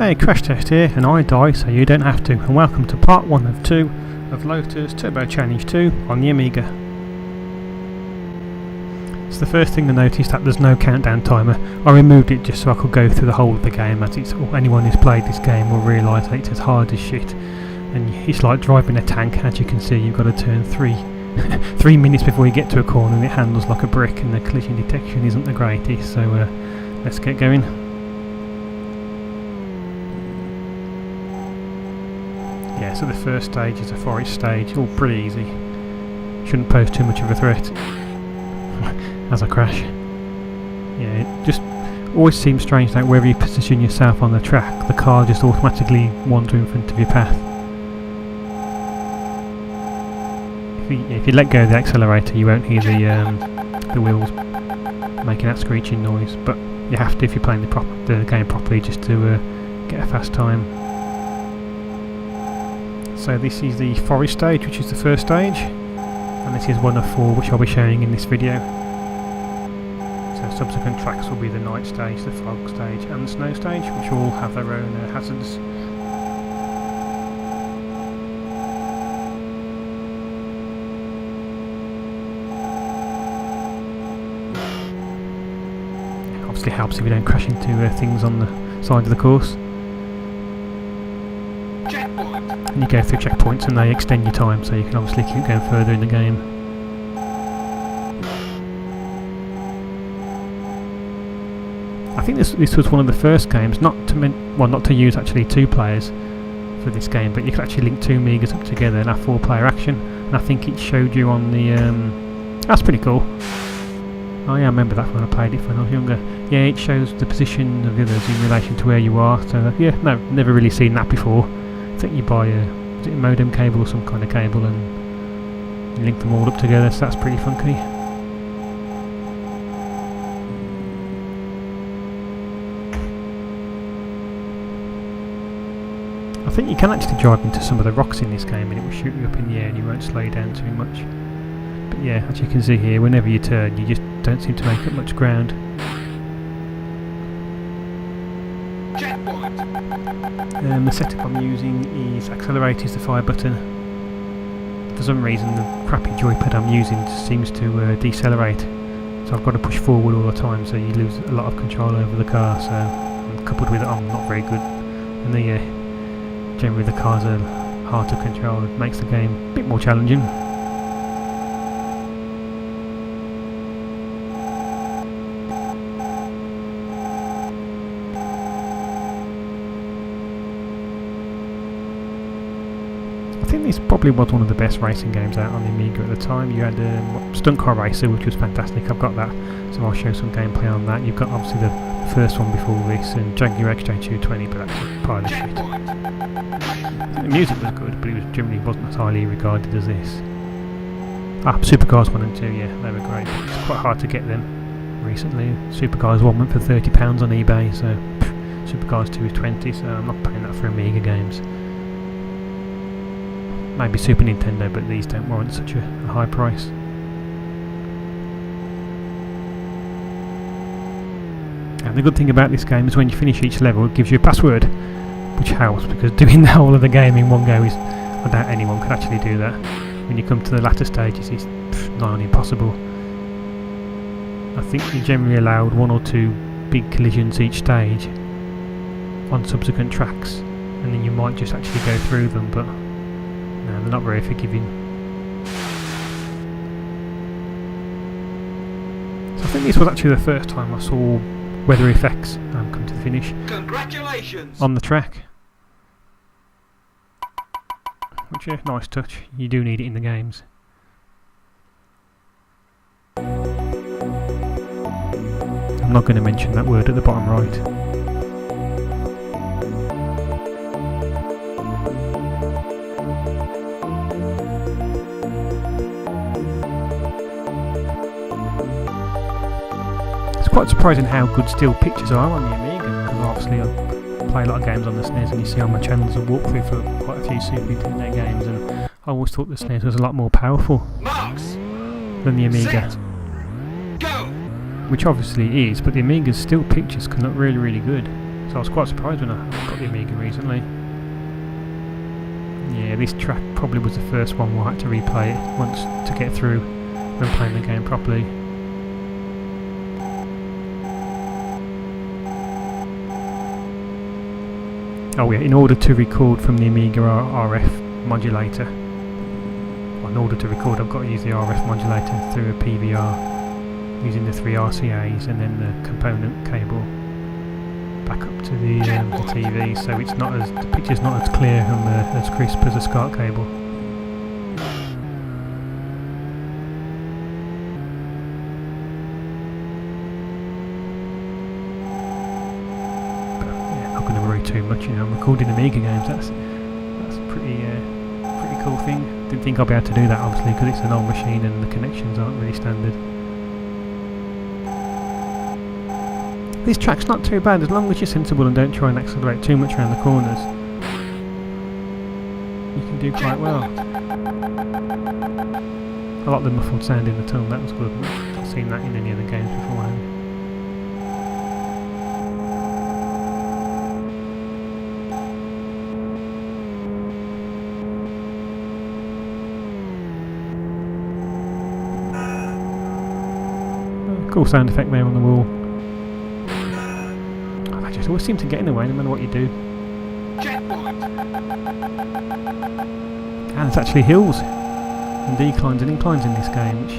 Hey, Crash Test here, and I die so you don't have to, and welcome to part 1 of 2 of Lotus Turbo Challenge 2 on the Amiga. It's the first thing to notice that there's no countdown timer. I removed it just so I could go through the whole of the game, as anyone who's played this game will realise that it's as hard as shit. And it's like driving a tank. As you can see, you've got to turn 3 minutes before you get to a corner, and it handles like a brick, and the collision detection isn't the greatest, so let's get going. Yeah, so the first stage is a forest stage, all pretty easy. Shouldn't pose too much of a threat. As I crash. Yeah, it just always seems strange that wherever you position yourself on the track, the car just automatically wanders in front of your path. If you let go of the accelerator, you won't hear the wheels making that screeching noise, but you have to if you're playing the game properly, just to get a fast time. So this is the forest stage, which is the first stage, and this is one of 4 which I'll be showing in this video. So subsequent tracks will be the night stage, the fog stage and the snow stage, which all have their own hazards. Obviously helps if you don't crash into things on the side of the course. And you go through checkpoints and they extend your time, so you can obviously keep going further in the game. I think this was one of the first games not to use actually 2 players for this game, but you could actually link 2 Amigas up together and have 4-player action. And I think it showed you on the that's pretty cool. Oh yeah, I remember that when I played it when I was younger. Yeah, it shows the position of the others in relation to where you are. So yeah, no, never really seen that before. I think you buy is it a modem cable or some kind of cable and you link them all up together, so that's pretty funky. I think you can actually drive into some of the rocks in this game and it will shoot you up in the air and you won't slow you down too much. But yeah, as you can see here, whenever you turn you just don't seem to make up much ground. The setup I'm using is accelerator is the fire button. For some reason the crappy joypad I'm using seems to decelerate, so I've got to push forward all the time, so you lose a lot of control over the car. So and coupled with it, I'm not very good, and generally the cars are hard to control. It makes the game a bit more challenging. I think this probably was one of the best racing games out on the Amiga at the time. You had Stuntcar Racer, which was fantastic. I've got that, so I'll show some gameplay on that. You've got obviously the first one before this, and Jaguar XJ220, but that's a pile of shit. The music was good, but it was generally wasn't as highly regarded as this. Supercars 1 and 2, yeah, they were great. It's quite hard to get them recently. Supercars 1 went for £30 on eBay, so Supercars 2 is 20, so I'm not paying that for Amiga games. Maybe Super Nintendo, but these don't warrant such a high price. And the good thing about this game is when you finish each level it gives you a password, which helps, because doing the whole of the game in one go is, I doubt anyone could actually do that. When you come to the latter stages it's nigh on impossible. I think you're generally allowed 1 or 2 big collisions each stage on subsequent tracks, and then you might just actually go through them, but no, they're not very forgiving. So I think this was actually the first time I saw weather effects come to the finish. Congratulations! On the track. Which is a nice touch. You do need it in the games. I'm not going to mention that word at the bottom right. Quite surprising how good still pictures are on the Amiga, because obviously I play a lot of games on the SNES, and you see on my channels a walkthrough for quite a few Super Nintendo games, and I always thought the SNES was a lot more powerful than the Amiga. Go. Which obviously is, but the Amiga's still pictures can look really, really good. So I was quite surprised when I got the Amiga recently. Yeah, this track probably was the first one where I had to replay it once to get through when playing the game properly. Oh yeah, in order to record from the Amiga RF modulator, well, in order to record I've got to use the RF modulator through a PVR using the 3 RCAs and then the component cable back up to the TV, so it's not as, the picture's not as clear and as crisp as a SCART cable. Not going to worry too much, you know. I'm recording Amiga games. That's pretty cool thing. Didn't think I'd be able to do that obviously because it's an old machine and the connections aren't really standard. This track's not too bad as long as you're sensible and don't try and accelerate too much around the corners. You can do quite well. I like the muffled sound in the tunnel. That was good. I've not seen that in any other games beforehand. Cool sound effect there on the wall. Oh, I just always seem to get in the way no matter what you do. And it's actually hills and declines and inclines in this game, which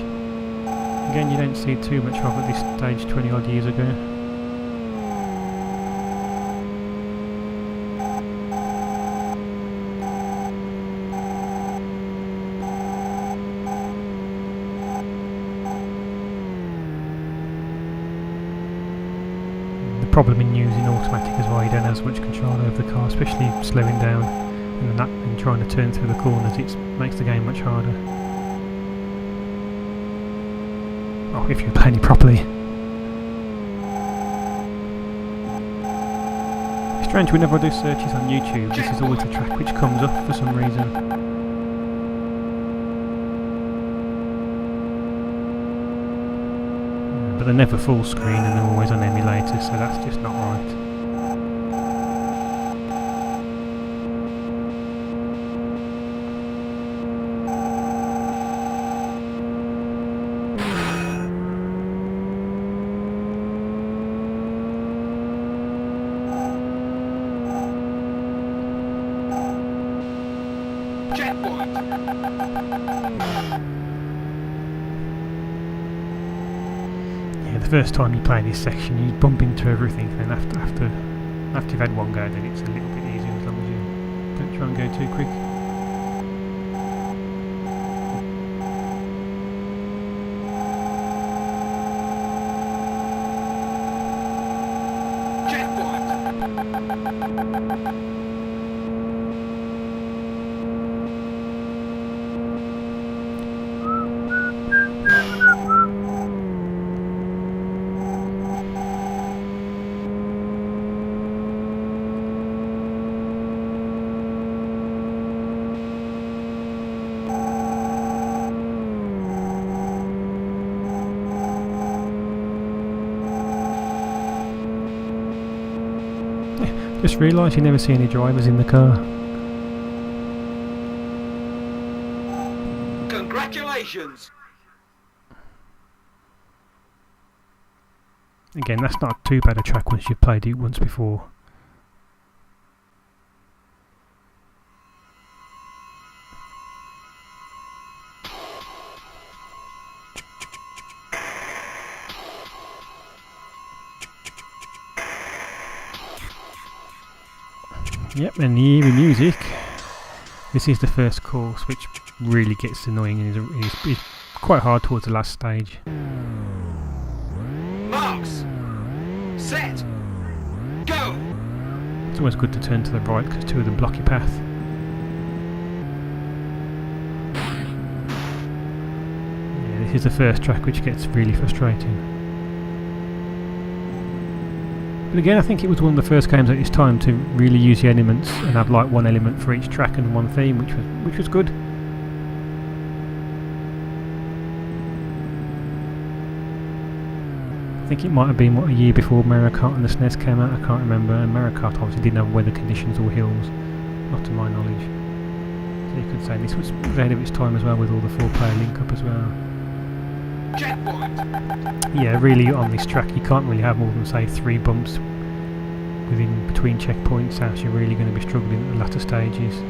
again you don't see too much of at this stage 20 odd years ago. Problem in using automatic as well, you don't have as much control over the car, especially slowing down and trying to turn through the corners. It makes the game much harder. Oh, if you're playing it properly. It's strange, whenever I do searches on YouTube, this is always the track which comes up for some reason. But they're never full screen and they're always on emulator, so that's just not right. The first time you play this section you bump into everything, then after you've had one go then it's a little bit easier as long as you don't try and go too quick. Just realised you never see any drivers in the car. Congratulations! Again, that's not too bad a track once you've played it once before. Yep, and the eerie music. This is the first course, which really gets annoying and is quite hard towards the last stage. Marks! Set! Go! It's always good to turn to the right because two of them block your path. Yeah, this is the first track which gets really frustrating. But again, I think it was one of the first games at its time to really use the elements and have like one element for each track and one theme, which was good. think it might have been, what, a year before Mario Kart and the SNES came out, I can't remember, and Mario Kart obviously didn't have weather conditions or hills, not to my knowledge. So you could say this was ahead of its time as well, with all the 4-player link-up as well. Checkpoint. Yeah, really on this track you can't really have more than, say, 3 bumps between checkpoints, else you're really going to be struggling at the latter stages.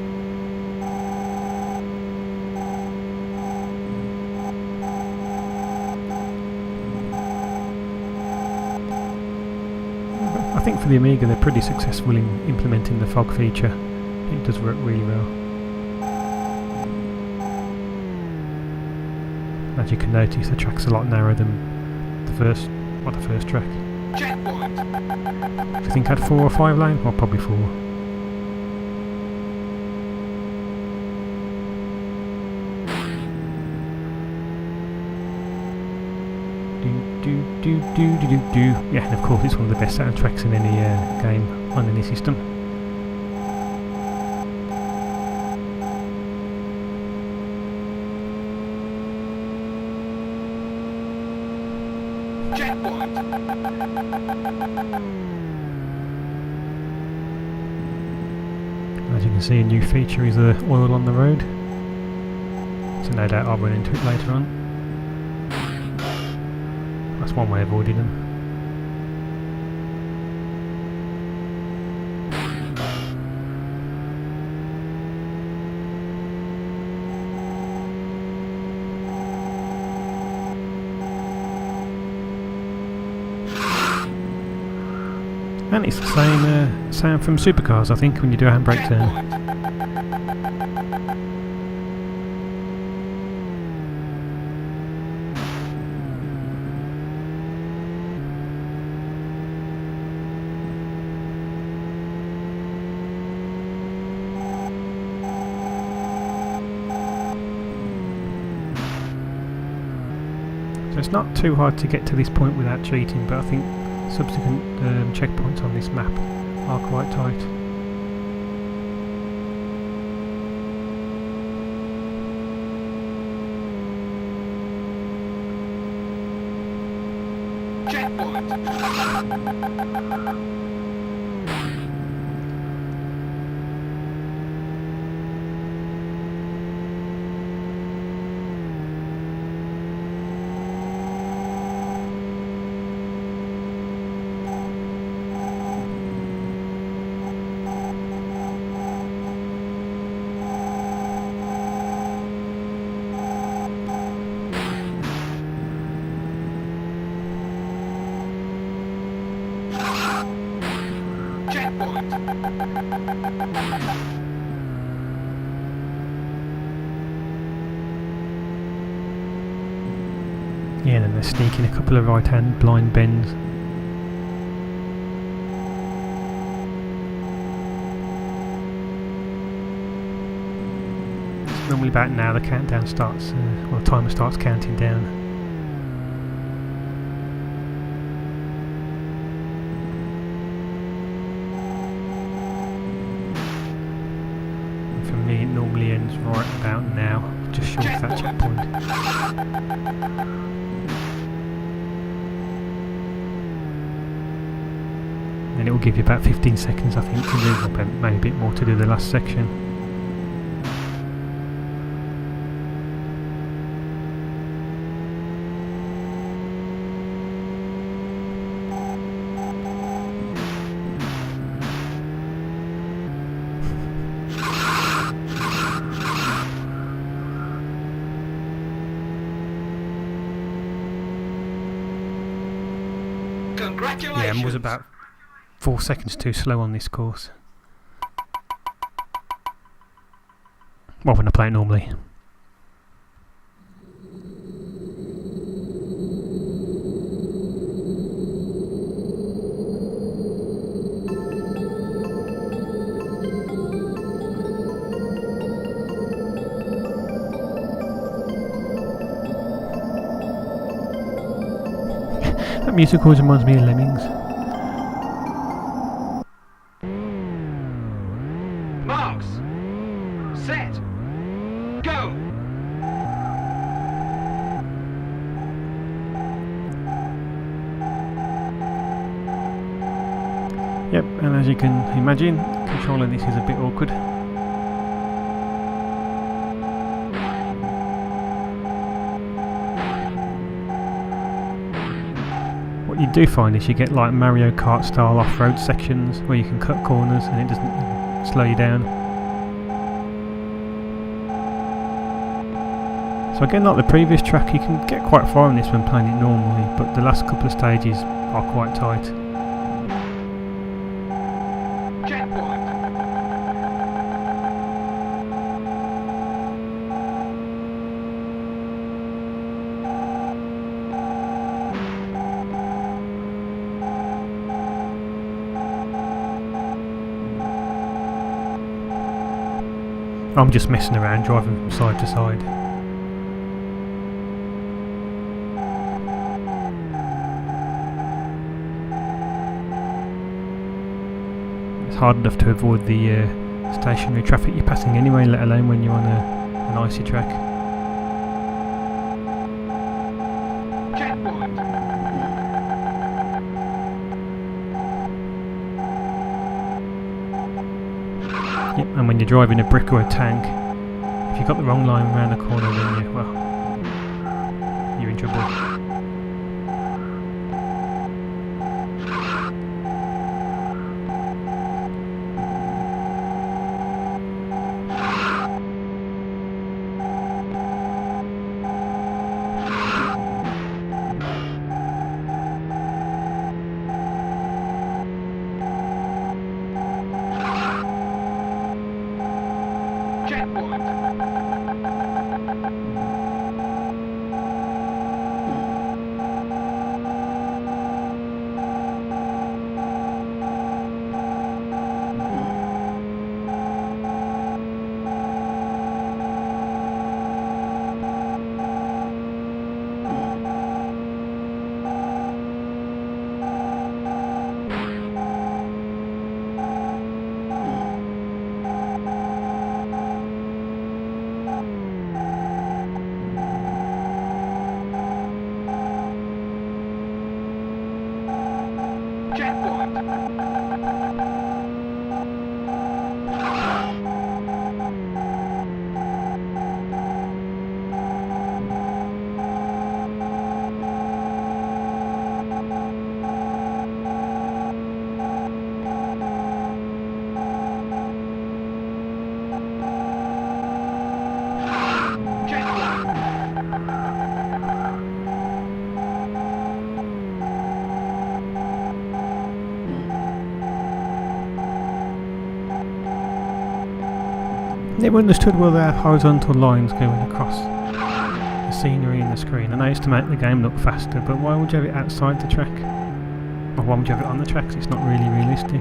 I think for the Amiga they're pretty successful in implementing the fog feature. It does work really well. As you can notice, the track's a lot narrower than the first track. Checkpoint. Do you think I had 4 or 5 lane? Well, probably 4. Yeah, and of course it's one of the best soundtracks in any game on any system. Checkpoint. As you can see, a new feature is the oil on the road. So no doubt I'll run into it later on. That's one way of avoiding them. And it's the same sound from Supercars, I think, when you do a handbrake turn. So it's not too hard to get to this point without cheating, but I think subsequent checkpoints on this map are quite tight. Checkpoint. Yeah, and then they're sneaking a couple of right-hand blind bends. It's normally about now the countdown starts, or the timer starts counting down. And for me it normally ends right about now, just short of that checkpoint. And it will give you about 15 seconds, I think, to do, or maybe a bit more to do the last section. Congratulations. Yeah, and was about 4 seconds too slow on this course. Well, when I play it normally. That music always reminds me of Lemmings. Marks. Set. Go. Yep, and as you can imagine, controlling this is a bit awkward. What you do find is you get like Mario Kart style off-road sections where you can cut corners and it doesn't slow you down. So again, like the previous track, you can get quite far in this when playing it normally, but the last couple of stages are quite tight. Checkpoint. I'm just messing around, driving from side to side. It's hard enough to avoid the stationary traffic you're passing anyway, let alone when you're on an icy track. Checkpoint. Yep, and when you're driving a brick or a tank, if you've got the wrong line around the corner, then you're in trouble. Checkpoint. Checkpoint. Never understood why they have horizontal lines going across the scenery in the screen. I know it's to make the game look faster, but why would you have it outside the track? Or why would you have it on the track? 'Cause it's not really realistic.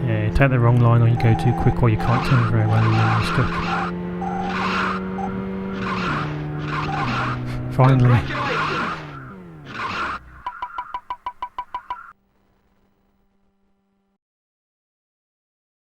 Yeah, you take the wrong line or you go too quick or you can't turn very well and then you're stuck. Finally.